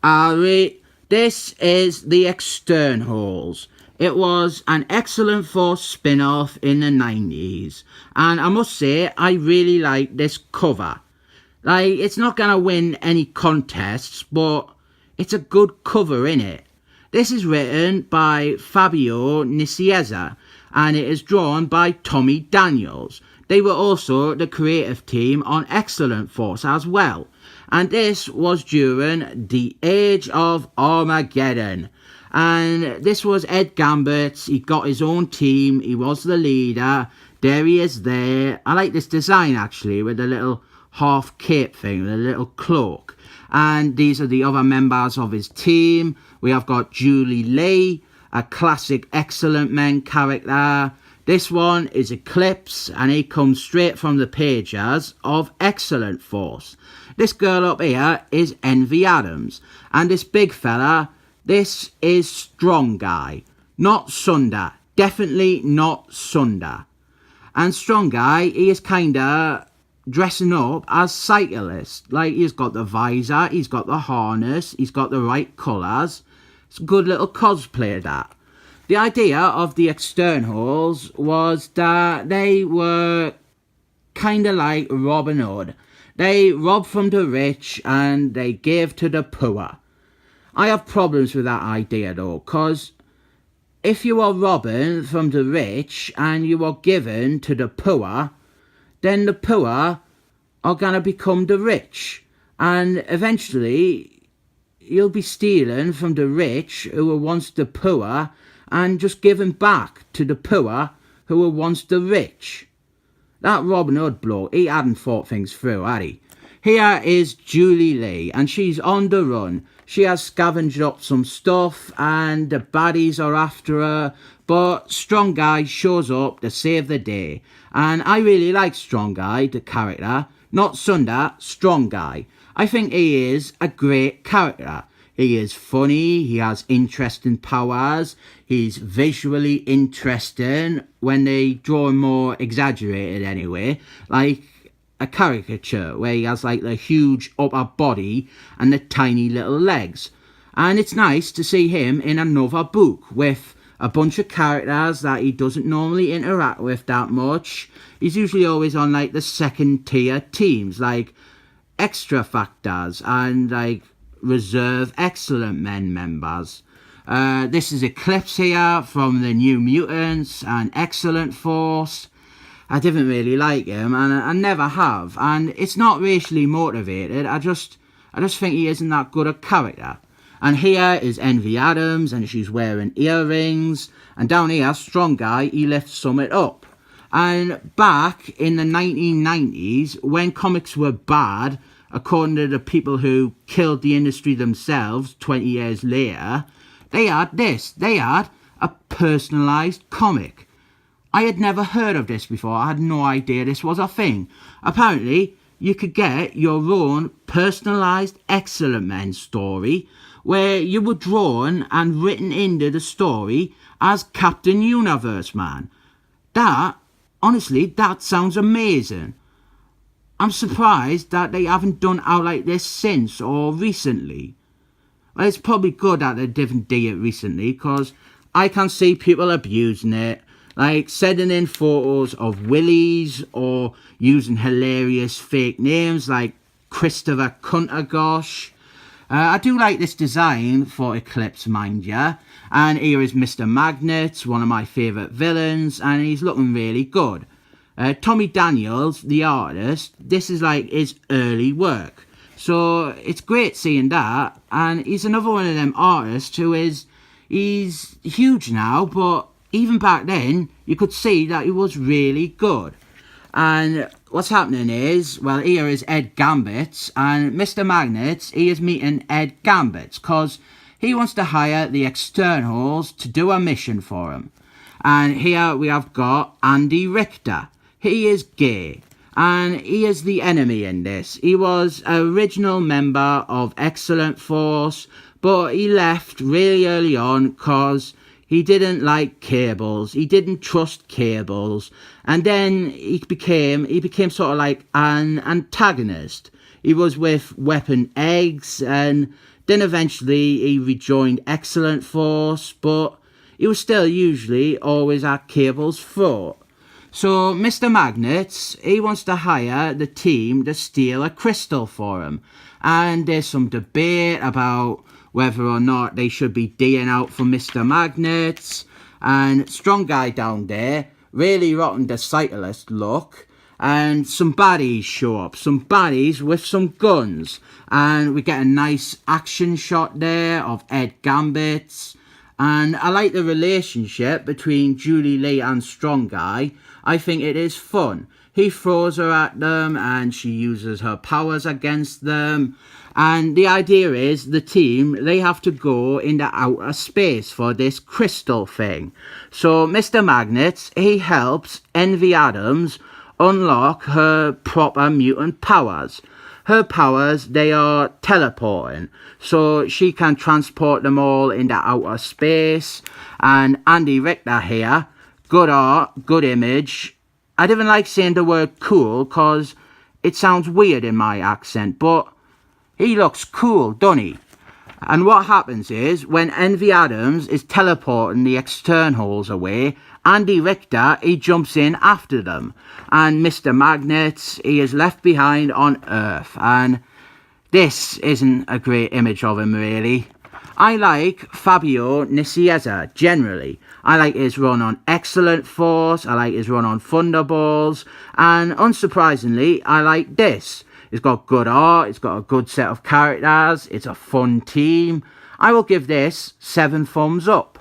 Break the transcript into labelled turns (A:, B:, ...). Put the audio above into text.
A: Ari, this is the X-Ternals. It was an Excellent Force spin-off in the 90s, and I must say I really like this cover. Like, it's not gonna win any contests, but it's a good cover, innit? This is written by Fabian Nicieza, and it is drawn by Tommy Daniels. They were also the creative team on Excellent Force as well. And this was during the Age of Armageddon. And this was Ed Gambit. He got his own team. He was the leader. There he is there. I like this design actually, with the little half cape thing, the little cloak. And these are the other members of his team. We have got Julie Lee, a classic Excellent Men character. This one is Eclipse, and he comes straight from the pages of Excellent Force. This girl up here is Envy Adams, and this big fella, this is Strong Guy, not Sunder, definitely not Sunder. And Strong Guy, he is kinda dressing up as cyclist, like he's got the visor, he's got the harness, he's got the right colours. It's a good little cosplay, that. The idea of the X-Ternals was that they were kind of like Robin Hood. They robbed from the rich and they gave to the poor. I have problems with that idea though, because if you are robbing from the rich and you are giving to the poor, then the poor are going to become the rich. And eventually you'll be stealing from the rich who were once the poor and just giving back to the poor who were once the rich. That Robin Hood bloke, he hadn't thought things through, had he? Here is Julie Lee, and she's on the run. She has scavenged up some stuff, and the baddies are after her, but Strong Guy shows up to save the day. And I really like Strong Guy, the character. Not Sunder, Strong Guy. I think he is a great character. He is funny, he has interesting powers, he's visually interesting when they draw him more exaggerated anyway, like a caricature where he has like the huge upper body and the tiny little legs. And it's nice to see him in another book with a bunch of characters that he doesn't normally interact with that much. He's usually always on like the second tier teams, like Extra Factors and like Reserve Excellent Men members. This is Eclipse here from the New Mutants and Excellent Force. I didn't really like him, and I never have, and it's not racially motivated. I just think he isn't that good a character. And here is Envy Adams, and she's wearing earrings, and down here Strong Guy, he lifts Summit up. And back in the 1990s, when comics were bad, according to the people who killed the industry themselves 20 years later, they had this. They had a personalised comic. I had never heard of this before. I had no idea this was a thing. Apparently, you could get your own personalised Excellent Men story where you were drawn and written into the story as Captain Universe Man. That, honestly, that sounds amazing. I'm surprised that they haven't done out like this since or recently. Well, it's probably good that they didn't do it recently, because I can see people abusing it, like sending in photos of willies or using hilarious fake names like Christopher Cuntergosh. I do like this design for Eclipse, mind ya. And here is Mr. Magnet, one of my favourite villains, and he's looking really good. Tommy Daniels, the artist, this is like his early work. So it's great seeing that. And he's another one of them artists he's huge now, but even back then, you could see that he was really good. And what's happening is, well, here is Ed Gambit, and Mr. Magnet, he is meeting Ed Gambit, because he wants to hire the X-Ternals to do a mission for him. And here we have got Andy Richter. He is gay, and he is the enemy in this. He was an original member of Excellent Force, but he left really early on because he didn't like cables. He didn't trust cables. And then he became sort of like an antagonist. He was with Weapon Eggs, and Then eventually he rejoined Excellent Force, but he was still usually always at Cable's throat. So Mr. Magnets, he wants to hire the team to steal a crystal for him. And there's some debate about whether or not they should be D'ing out for Mr. Magnets. And Strong Guy down there, really rotten the cyclist look. And some baddies show up, some baddies with some guns. And we get a nice action shot there of Ed Gambit. And I like the relationship between Julie Lee and Strong Guy. I think it is fun. He throws her at them and she uses her powers against them. And the idea is the team, they have to go into outer space for this crystal thing. So Mr. Magnets, he helps Envy Adams unlock her proper mutant powers. Her powers, they are teleporting, so she can transport them all into outer space. And Andy Richter here, good art, good image. I didn't like saying the word cool because it sounds weird in my accent, but he looks cool, doesn't he? And what happens is, when Envy Adams is teleporting the X-Ternals away, Andy Richter, he jumps in after them. And Mr. Magnets, he is left behind on Earth. And this isn't a great image of him, really. I like Fabio Nicieza, generally. I like his run on Excellent Force, I like his run on Thunderballs, and unsurprisingly, I like this. It's got good art, it's got a good set of characters, it's a fun team. I will give this 7 thumbs up.